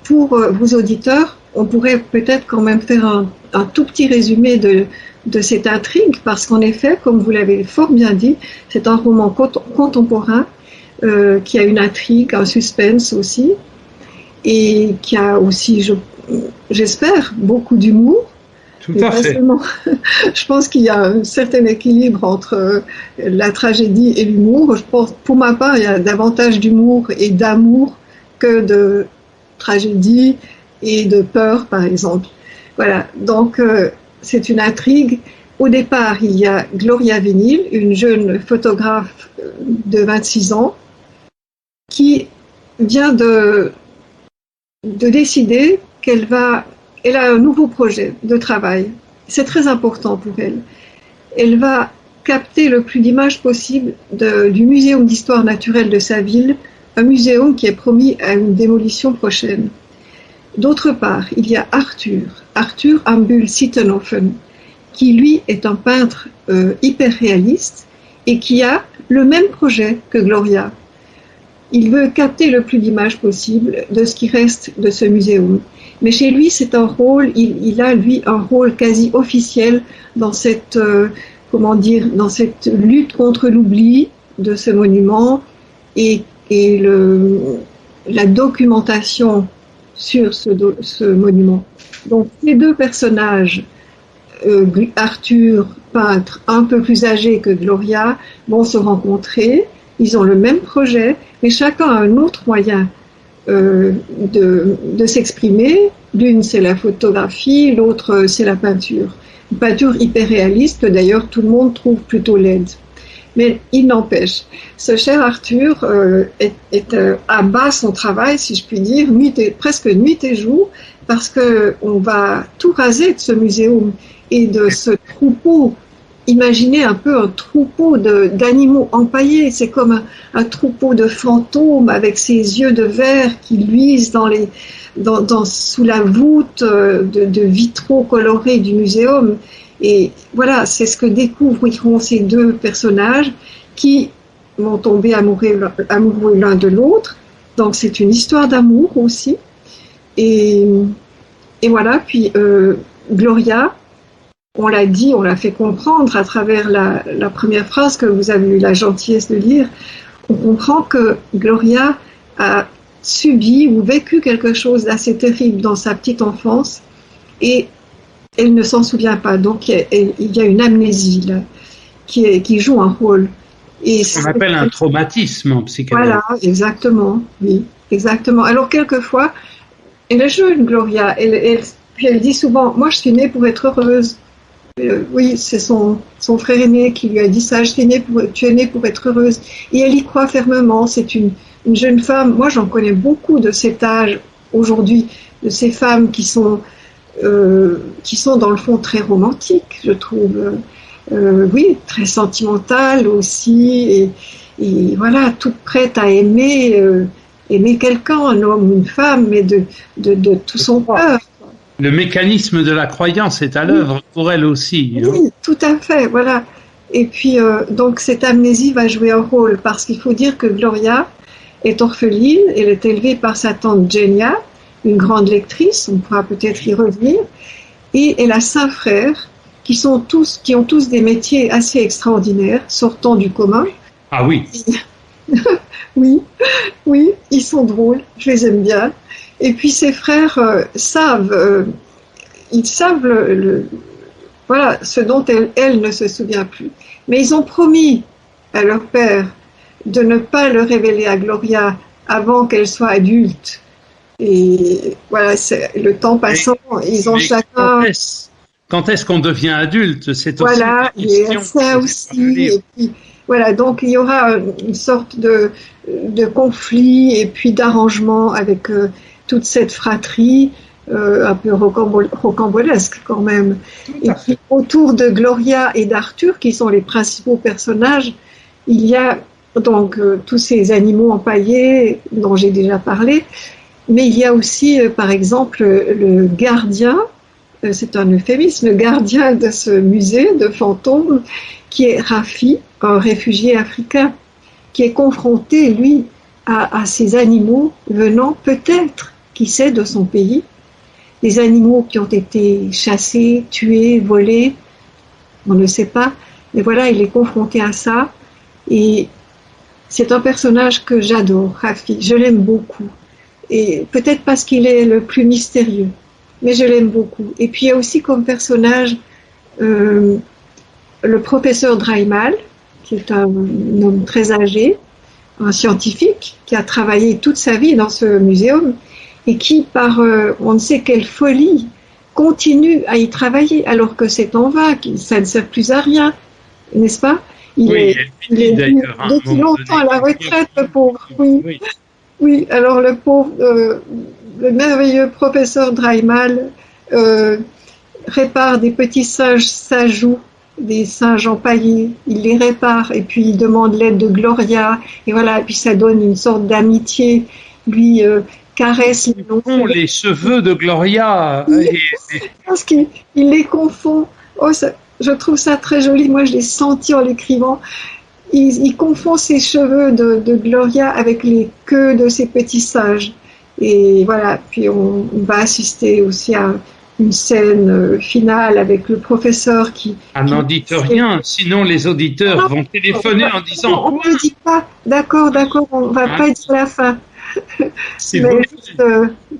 C: pour vos auditeurs, on pourrait peut-être quand même faire un tout petit résumé de cette intrigue, parce qu'en effet, comme vous l'avez fort bien dit, c'est un roman contemporain qui a une intrigue, un suspense aussi, et qui a aussi, j'espère, beaucoup d'humour.
B: Tout à fait.
C: Je pense qu'il y a un certain équilibre entre la tragédie et l'humour. Je pense, pour ma part, il y a davantage d'humour et d'amour que de tragédie et de peur, par exemple. Voilà, donc c'est une intrigue. Au départ, il y a Gloria Vinil, une jeune photographe de 26 ans, qui vient de décider qu'elle a un nouveau projet de travail. C'est très important pour elle. Elle va capter le plus d'images possible du Muséum d'histoire naturelle de sa ville, un muséum qui est promis à une démolition prochaine. D'autre part, il y a Arthur Ambul Sittenhofen, qui lui est un peintre hyper réaliste et qui a le même projet que Gloria. Il veut capter le plus d'images possible de ce qui reste de ce muséum. Mais chez lui, c'est un rôle, il a lui un rôle quasi officiel dans cette, dans cette lutte contre l'oubli de ce monument et la documentation sur ce monument. Donc, les deux personnages, Arthur, peintre un peu plus âgé que Gloria, vont se rencontrer. Ils ont le même projet, mais chacun a un autre moyen de s'exprimer. L'une, c'est la photographie, l'autre, c'est la peinture. Une peinture hyper réaliste que d'ailleurs tout le monde trouve plutôt laide. Mais il n'empêche, ce cher Arthur abat son travail, si je puis dire, presque nuit et jour, parce qu'on va tout raser de ce muséum et de ce troupeau. Imaginez un peu un troupeau d'animaux empaillés, c'est comme un troupeau de fantômes avec ses yeux de verre qui luisent sous la voûte de vitraux colorés du muséum. Et voilà, c'est ce que découvriront ces deux personnages qui vont tomber amoureux l'un de l'autre. Donc c'est une histoire d'amour aussi. Et voilà, puis Gloria, on l'a dit, on l'a fait comprendre à travers la première phrase que vous avez eu la gentillesse de lire. On comprend que Gloria a subi ou vécu quelque chose d'assez terrible dans sa petite enfance et elle ne s'en souvient pas. Donc il y a une amnésie là, qui joue un rôle. Et
B: on appelle un traumatisme en psychanalyse.
C: Voilà, exactement, oui, exactement. Alors quelquefois, elle est jeune, Gloria, puis elle dit souvent, moi je suis née pour être heureuse. Oui, c'est son frère aîné qui lui a dit ça, tu es née pour être heureuse. Et elle y croit fermement, c'est une jeune femme. Moi j'en connais beaucoup de cet âge aujourd'hui, de ces femmes qui sont dans le fond très romantiques, je trouve. Oui, très sentimentales aussi, et voilà, toute prête à aimer quelqu'un, un homme ou une femme, mais de tout son cœur.
B: Le mécanisme de la croyance est à l'œuvre pour elle aussi.
C: Oui, tout à fait, voilà. Et puis, donc, cette amnésie va jouer un rôle, parce qu'il faut dire que Gloria est orpheline, elle est élevée par sa tante Genia, une grande lectrice, on pourra peut-être y revenir, et elle a 5 frères qui ont tous des métiers assez extraordinaires, sortant du commun.
B: Ah oui.
C: Oui, ils sont drôles, je les aime bien. Et puis ses frères savent voilà, ce dont elle ne se souvient plus. Mais ils ont promis à leur père de ne pas le révéler à Gloria avant qu'elle soit adulte. Et voilà, le temps passant, ils ont chacun...
B: Quand est-ce qu'on devient adulte? C'est aussi
C: voilà, il y a ça aussi. Et puis, voilà, donc il y aura une sorte de conflit et puis d'arrangement avec toute cette fratrie. un peu rocambolesque quand même. Et puis, autour de Gloria et d'Arthur, qui sont les principaux personnages, il y a donc tous ces animaux empaillés dont j'ai déjà parlé, mais il y a aussi, par exemple, le gardien, c'est un euphémisme, le gardien de ce musée de fantômes, qui est Rafi, un réfugié africain, qui est confronté, lui, à ces animaux venant peut-être, qui sait, de son pays, des animaux qui ont été chassés, tués, volés, on ne sait pas, mais voilà, il est confronté à ça, et c'est un personnage que j'adore, Rafi, je l'aime beaucoup, et peut-être parce qu'il est le plus mystérieux, mais je l'aime beaucoup. Et puis il y a aussi comme personnage le professeur Dreimal, qui est un homme très âgé, un scientifique qui a travaillé toute sa vie dans ce muséum et qui, par on ne sait quelle folie, continue à y travailler alors que c'est en vain, ça ne sert plus à rien, n'est-ce pas? Il est depuis longtemps à la retraite, le pauvre. Oui, alors le pauvre, le merveilleux professeur Dreimal répare des petits singes sageaux, des singes empaillés, il les répare et puis il demande l'aide de Gloria et voilà, et puis ça donne une sorte d'amitié, lui caresse
B: les cheveux de Gloria
C: parce qu'il les confond. Oh, je trouve ça très joli, moi je l'ai senti en l'écrivant. Il confond ses cheveux de Gloria avec les queues de ses petits singes et voilà, puis on va assister aussi à une scène finale avec le professeur qui...
B: n'en dites rien, sinon les auditeurs vont téléphoner en disant...
C: On ne dit pas, d'accord, on ne va pas dire la fin. Mais juste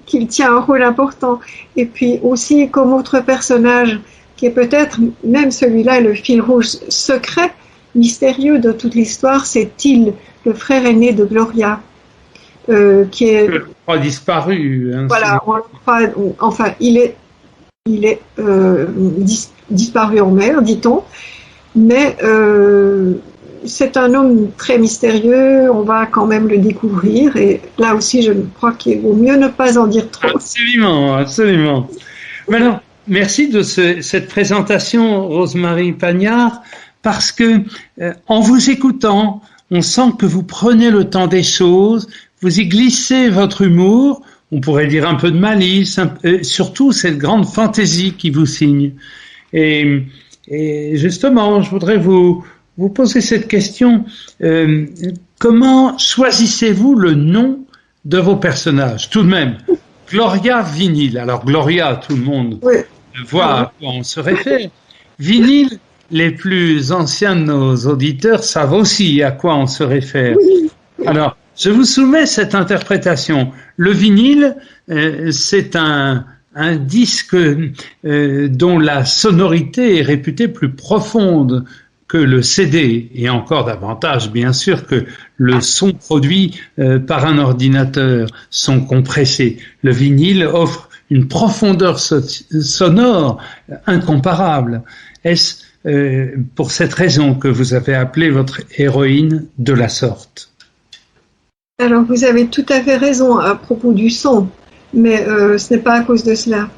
C: qu'il tient un rôle important. Et puis aussi, comme autre personnage, qui est peut-être, même celui-là, le fil rouge secret, mystérieux de toute l'histoire, c'est Till, le frère aîné de Gloria. Qui est...
B: Je crois disparu. Hein,
C: voilà, on le croit, enfin, il est disparu en mer, dit-on, mais c'est un homme très mystérieux, on va quand même le découvrir, et là aussi je crois qu'il vaut mieux ne pas en dire trop.
B: Absolument. Maintenant, merci de cette présentation, Rosemarie Pagnard, parce que en vous écoutant, on sent que vous prenez le temps des choses, vous y glissez votre humour, on pourrait dire un peu de malice, surtout cette grande fantaisie qui vous signe. Et justement, je voudrais vous poser cette question. Comment choisissez-vous le nom de vos personnages? Tout de même, Gloria Vinyl. Alors Gloria, tout le monde voit à quoi on se réfère. Vinyl, les plus anciens de nos auditeurs savent aussi à quoi on se réfère. Alors, je vous soumets cette interprétation. Le vinyle, c'est un disque dont la sonorité est réputée plus profonde que le CD, et encore davantage, bien sûr, que le son produit par un ordinateur, son compressé. Le vinyle offre une profondeur sonore incomparable. Est-ce pour cette raison que vous avez appelé votre héroïne de la sorte?
C: Alors, vous avez tout à fait raison à propos du son, mais ce n'est pas à cause de cela.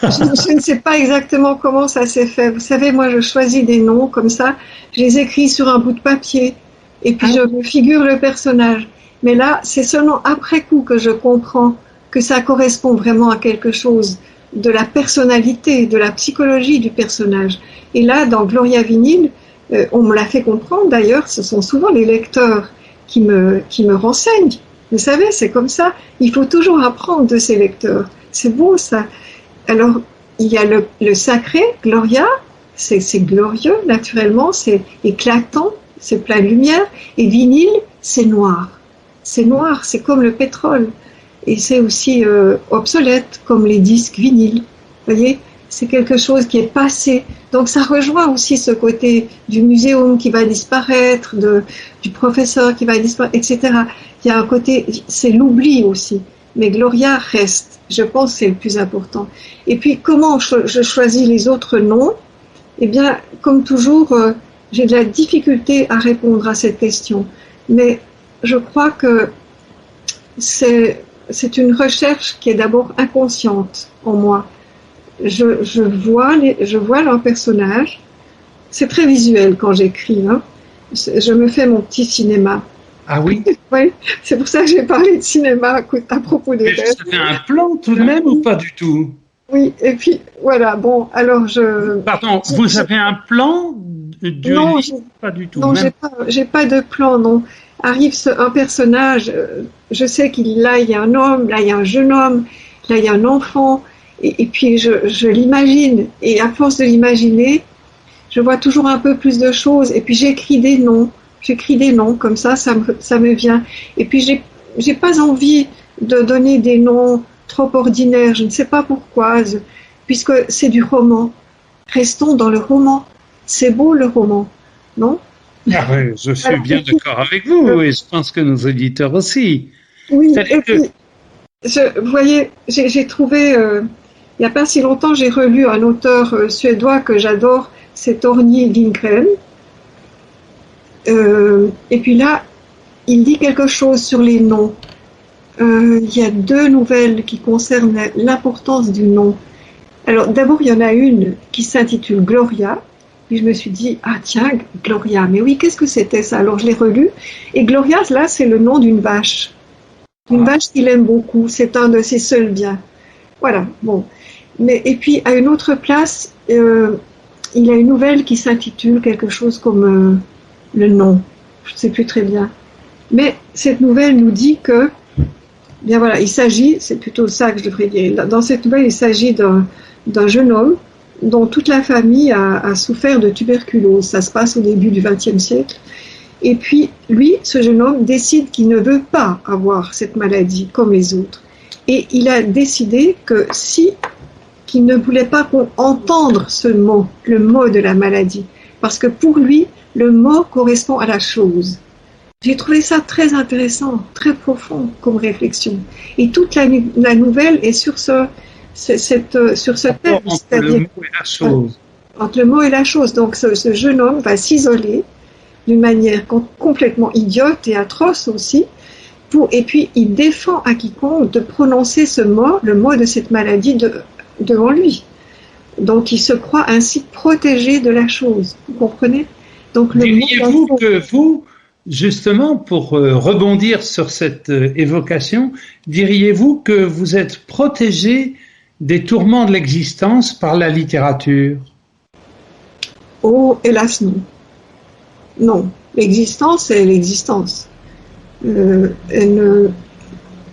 C: Je ne sais pas exactement comment ça s'est fait. Vous savez, moi, je choisis des noms comme ça, je les écris sur un bout de papier, et puis je me figure le personnage. Mais là, c'est seulement après coup que je comprends que ça correspond vraiment à quelque chose de la personnalité, de la psychologie du personnage. Et là, dans Gloria Vinyl, on me l'a fait comprendre d'ailleurs, ce sont souvent les lecteurs qui me renseignent. Vous savez, c'est comme ça. Il faut toujours apprendre de ses lecteurs. C'est beau, ça. Alors, il y a le sacré, Gloria, c'est glorieux, naturellement, c'est éclatant, c'est plein de lumière. Et vinyle, c'est noir. C'est noir, c'est comme le pétrole. Et c'est aussi obsolète, comme les disques vinyles. Vous voyez, c'est quelque chose qui est passé. Donc ça rejoint aussi ce côté du muséum qui va disparaître, du professeur qui va disparaître, etc. Il y a un côté, c'est l'oubli aussi. Mais Gloria reste. Je pense que c'est le plus important. Et puis, comment je choisis les autres noms? Eh bien, comme toujours, j'ai de la difficulté à répondre à cette question. Mais je crois que c'est c'est une recherche qui est d'abord inconsciente en moi. Je vois leur personnage. C'est très visuel quand j'écris. Hein. Je me fais mon petit cinéma.
B: Ah oui?
C: Oui, c'est pour ça que j'ai parlé de cinéma à propos des
B: Mais
C: rêves.
B: vous avez un plan tout de même ou pas du tout?
C: Oui, et puis voilà, bon, alors
B: Pardon, vous avez un plan du
C: non,
B: livre? Pas du tout.
C: non,
B: Même...
C: j'ai pas de plan, non. Arrive un personnage, je sais qu'il là il y a un homme, là il y a un jeune homme, là il y a un enfant, et puis je l'imagine, et à force de l'imaginer, je vois toujours un peu plus de choses, et puis j'écris des noms comme ça me vient, et puis j'ai pas envie de donner des noms trop ordinaires, je ne sais pas pourquoi, puisque c'est du roman. Restons dans le roman. C'est beau le roman, non?
B: Ah oui, je suis bien d'accord avec vous et je pense que nos auditeurs aussi.
C: Oui,
B: C'est-à-dire
C: et puis, vous voyez, j'ai trouvé, il n'y a pas si longtemps, j'ai relu un auteur suédois que j'adore, c'est Torgny Lindgren. Et puis là, il dit quelque chose sur les noms. Il y a 2 nouvelles qui concernent l'importance du nom. Alors d'abord, il y en a une qui s'intitule Gloria. Puis je me suis dit, ah tiens, Gloria, mais oui, qu'est-ce que c'était ça? Alors je l'ai relu. Et Gloria, là, c'est le nom d'une vache. Une vache qu'il aime beaucoup. C'est un de ses seuls biens. Voilà, bon. Et puis, à une autre place, il y a une nouvelle qui s'intitule quelque chose comme le nom. Je ne sais plus très bien. Mais cette nouvelle nous dit que, bien voilà, il s'agit, c'est plutôt ça que je devrais dire, dans cette nouvelle, il s'agit d'un jeune homme dont toute la famille a souffert de tuberculose. Ça se passe au début du XXe siècle. Et puis, lui, ce jeune homme, décide qu'il ne veut pas avoir cette maladie comme les autres. Et il a décidé que qu'il ne voulait pas entendre ce mot, le mot de la maladie. Parce que pour lui, le mot correspond à la chose. J'ai trouvé ça très intéressant, très profond comme réflexion. Et toute la nouvelle est sur ce thème.
B: Entre le mot et la chose.
C: Entre le mot et la chose. Donc ce jeune homme va s'isoler d'une manière complètement idiote et atroce aussi. Et puis il défend à quiconque de prononcer ce mot, le mot de cette maladie devant lui. Donc il se croit ainsi protégé de la chose. Vous comprenez? Donc
B: diriez-vous que vous, justement, pour rebondir sur cette évocation, diriez-vous que vous êtes protégé des tourments de l'existence par la littérature?
C: Oh, hélas non. Non, l'existence est l'existence. Elle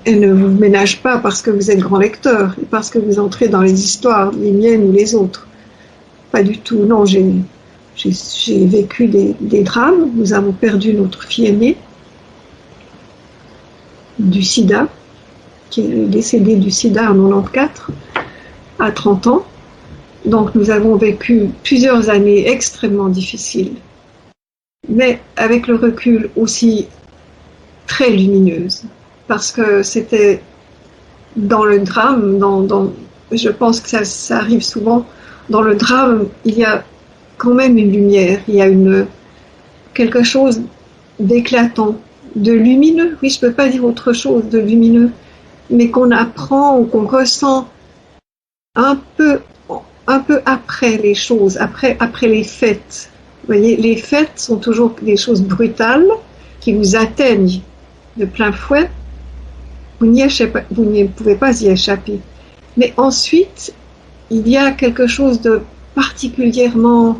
C: ne vous ménage pas parce que vous êtes grand lecteur et parce que vous entrez dans les histoires, les miennes ou les autres. Pas du tout. Non, j'ai vécu des drames. Nous avons perdu notre fille aînée du sida, qui est décédée du sida en 94, à 30 ans. Donc nous avons vécu plusieurs années extrêmement difficiles, mais avec le recul aussi très lumineuse, parce que c'était dans le drame, je pense que ça arrive souvent, dans le drame, il y a quand même une lumière, il y a quelque chose d'éclatant, de lumineux, oui, je ne peux pas dire autre chose, de lumineux, mais qu'on apprend ou qu'on ressent un peu après les choses, après les faits. Vous voyez, les faits sont toujours des choses brutales qui vous atteignent de plein fouet. Vous n'y pouvez pas y échapper. Mais ensuite, il y a quelque chose de particulièrement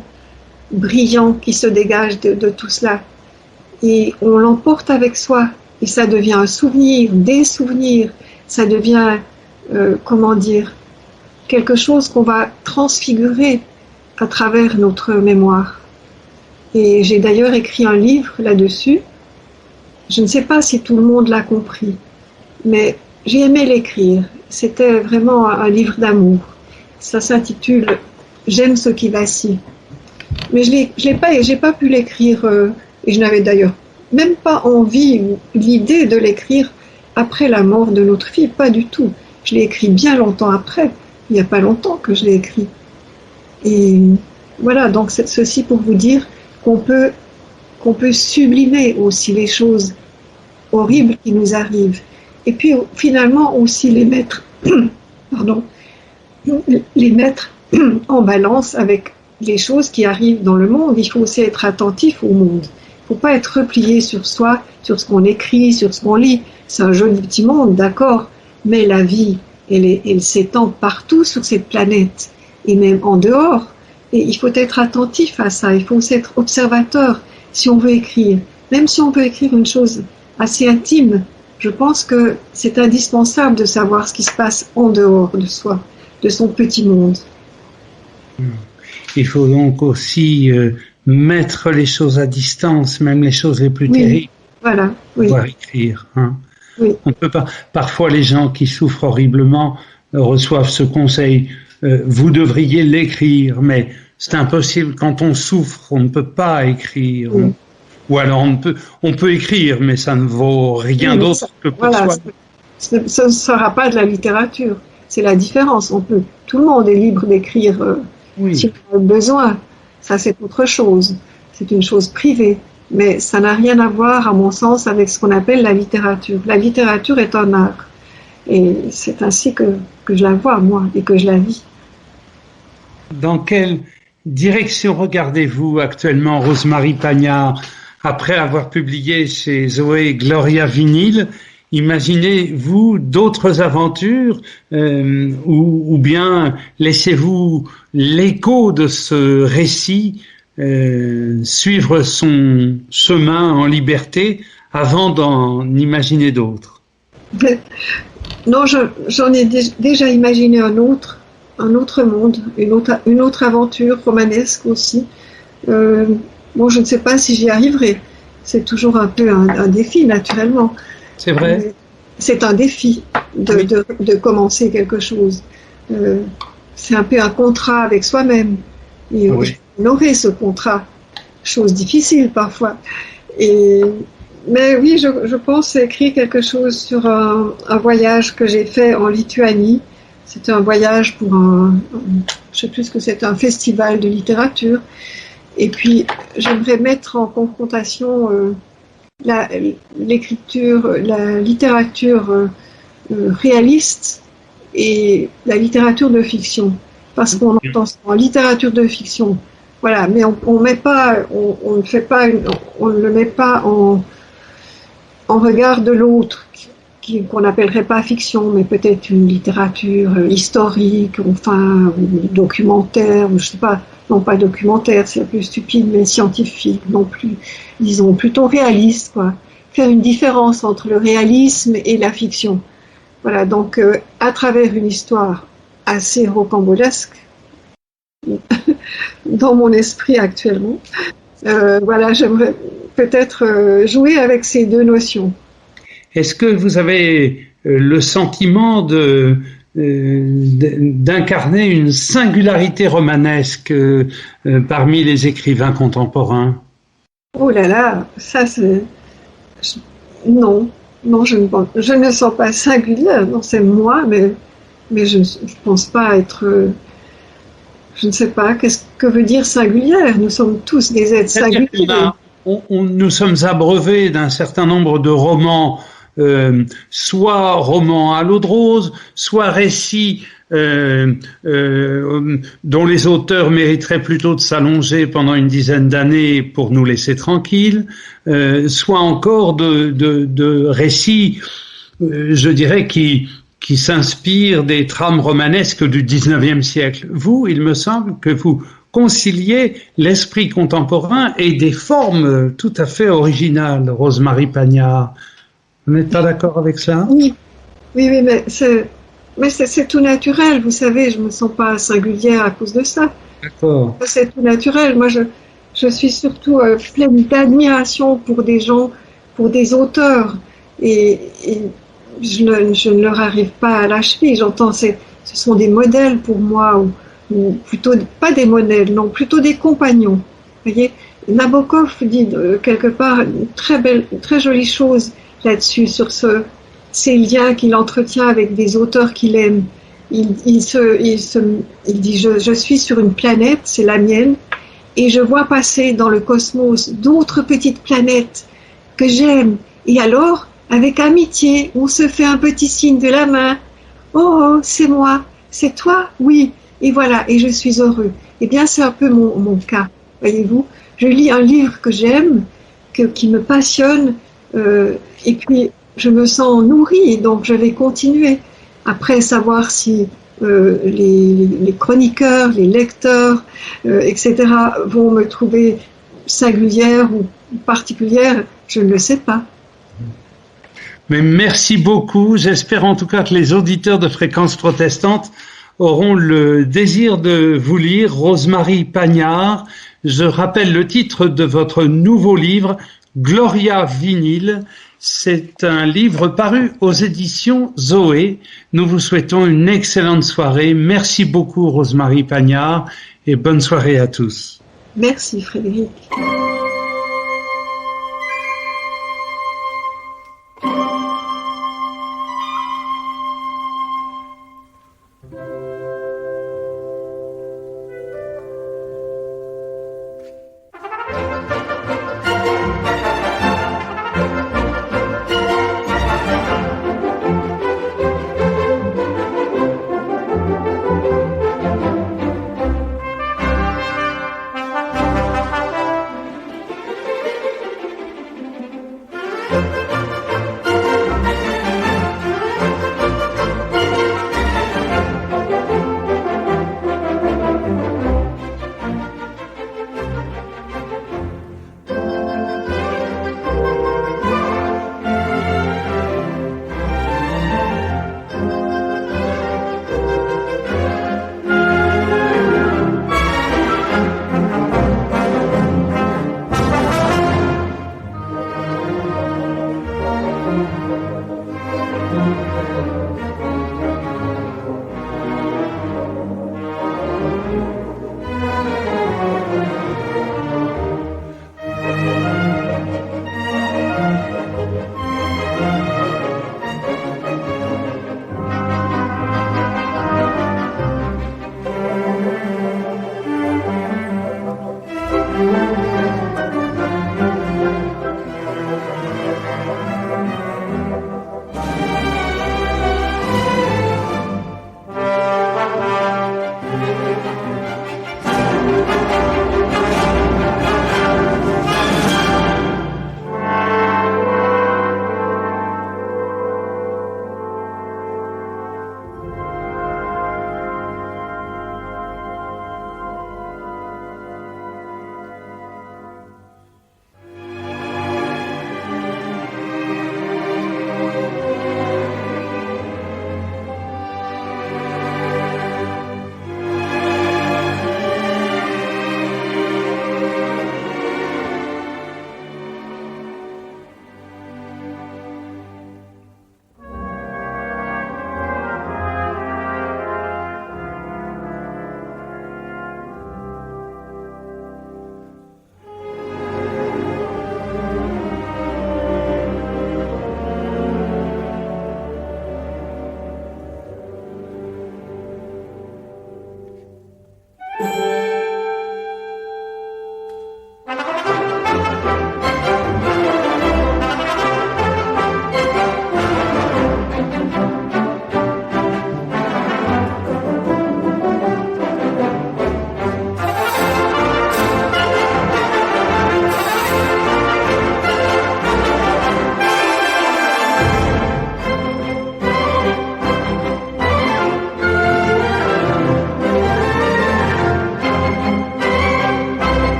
C: brillant qui se dégage de tout cela. Et on l'emporte avec soi. Et ça devient un souvenir, des souvenirs. Ça devient, comment dire, quelque chose qu'on va transfigurer à travers notre mémoire. Et j'ai d'ailleurs écrit un livre là-dessus. Je ne sais pas si tout le monde l'a compris, mais j'ai aimé l'écrire. C'était vraiment un livre d'amour. Ça s'intitule « J'aime ce qui vacille ». Mais j'ai pas pu l'écrire, et je n'avais d'ailleurs même pas envie ou l'idée de l'écrire après la mort de notre fille, pas du tout. Je l'ai écrit bien longtemps après. Il n'y a pas longtemps que je l'ai écrit. Et voilà, donc ceci pour vous dire qu'on peut sublimer aussi les choses horribles qui nous arrivent. et puis finalement aussi les mettre, pardon, les mettre en balance avec les choses qui arrivent dans le monde. Il faut aussi être attentif au monde. Il ne faut pas être replié sur soi, sur ce qu'on écrit, sur ce qu'on lit. C'est un joli petit monde, d'accord, mais la vie, elle s'étend partout sur cette planète, et même en dehors. Et il faut être attentif à ça, il faut aussi être observateur si on veut écrire. Même si on peut écrire une chose assez intime, je pense que c'est indispensable de savoir ce qui se passe en dehors de soi, de son petit monde.
B: Il faut donc aussi mettre les choses à distance, même les choses les plus terribles,
C: voilà,
B: pour pouvoir écrire. Hein.
C: Oui.
B: On peut pas. Parfois, les gens qui souffrent horriblement reçoivent ce conseil. Vous devriez l'écrire, mais c'est impossible. Quand on souffre, on ne peut pas écrire.
C: Oui.
B: Ou alors on peut écrire, mais ça ne vaut rien d'autre que pour soi.
C: Ce ne sera pas de la littérature. C'est la différence. Tout le monde est libre d'écrire s'il a besoin. Ça, c'est autre chose. C'est une chose privée. Mais ça n'a rien à voir, à mon sens, avec ce qu'on appelle la littérature. La littérature est un art. Et c'est ainsi que je la vois, moi, et que je la vis.
B: Dans quelle direction regardez-vous actuellement, Rosemarie Pagnard, après avoir publié chez Zoé Gloria Vinyle? Imaginez-vous d'autres aventures ou bien laissez-vous l'écho de ce récit suivre son chemin en liberté avant d'en imaginer d'autres?
C: Non, j'en ai déjà imaginé un autre monde, une autre aventure romanesque aussi. Bon, je ne sais pas si j'y arriverai. C'est toujours un peu un défi, naturellement.
B: C'est vrai.
C: C'est un défi de commencer quelque chose. C'est un peu un contrat avec soi-même. Et honorer ce contrat, chose difficile parfois. Mais oui, je pense écrire quelque chose sur un voyage que j'ai fait en Lituanie. C'était un voyage pour je sais plus ce que c'est, un festival de littérature. Et puis, j'aimerais mettre en confrontation la littérature réaliste et la littérature de fiction. Parce qu'on entend ça en littérature de fiction. Voilà, mais on ne le met pas en regard de l'autre, qu'on n'appellerait pas fiction, mais peut-être une littérature historique, enfin, ou documentaire, ou je sais pas, non pas documentaire, c'est un peu stupide, mais scientifique non plus, disons, plutôt réaliste, quoi. Faire une différence entre le réalisme et la fiction. Voilà, donc, à travers une histoire assez rocambolesque, dans mon esprit actuellement, voilà, j'aimerais peut-être jouer avec ces deux notions.
B: Est-ce que vous avez le sentiment d'incarner une singularité romanesque parmi les écrivains contemporains?
C: Oh là là, ça c'est... Non, je ne me sens pas singulière, non, c'est moi, mais je ne pense pas être... Je ne sais pas, qu'est-ce que veut dire singulière? Nous sommes tous des êtres singuliers.
B: Nous sommes abreuvés d'un certain nombre de romans, soit romans à l'eau de rose, soit récits dont les auteurs mériteraient plutôt de s'allonger pendant une dizaine d'années pour nous laisser tranquilles, soit encore de récits, je dirais, qui s'inspirent des trames romanesques du XIXe siècle. Vous, il me semble que vous conciliez l'esprit contemporain et des formes tout à fait originales, Rosemarie Pagnard. Vous n'êtes pas d'accord avec ça?
C: Oui, mais c'est tout naturel. Vous savez, je me sens pas singulière à cause de ça.
B: D'accord.
C: C'est tout naturel. Moi, je suis surtout pleine d'admiration pour des gens, pour des auteurs, et je ne leur arrive pas à la cheville. J'entends, ce sont des modèles pour moi, ou plutôt pas des modèles, non, plutôt des compagnons. Vous voyez, Nabokov dit quelque part une très jolie chose là-dessus, sur ces liens qu'il entretient avec des auteurs qu'il aime. Il dit, je suis sur une planète, c'est la mienne, et je vois passer dans le cosmos d'autres petites planètes que j'aime. Et alors, avec amitié, on se fait un petit signe de la main. Oh, c'est moi, c'est toi, oui. Et voilà, et je suis heureux. Eh bien, c'est un peu mon cas, voyez-vous. Je lis un livre que j'aime, qui me passionne, et puis je me sens nourrie, et donc je vais continuer. Après, savoir si les chroniqueurs, les lecteurs, etc., vont me trouver singulière ou particulière, je ne le sais pas.
B: Mais merci beaucoup. J'espère en tout cas que les auditeurs de Fréquence Protestante auront le désir de vous lire. Rosemarie Pagnard, je rappelle le titre de votre nouveau livre, Gloria Vinyle. C'est un livre paru aux éditions Zoé. Nous vous souhaitons une excellente soirée. Merci beaucoup Rosemarie Pagnard et bonne soirée à tous.
C: Merci Frédéric.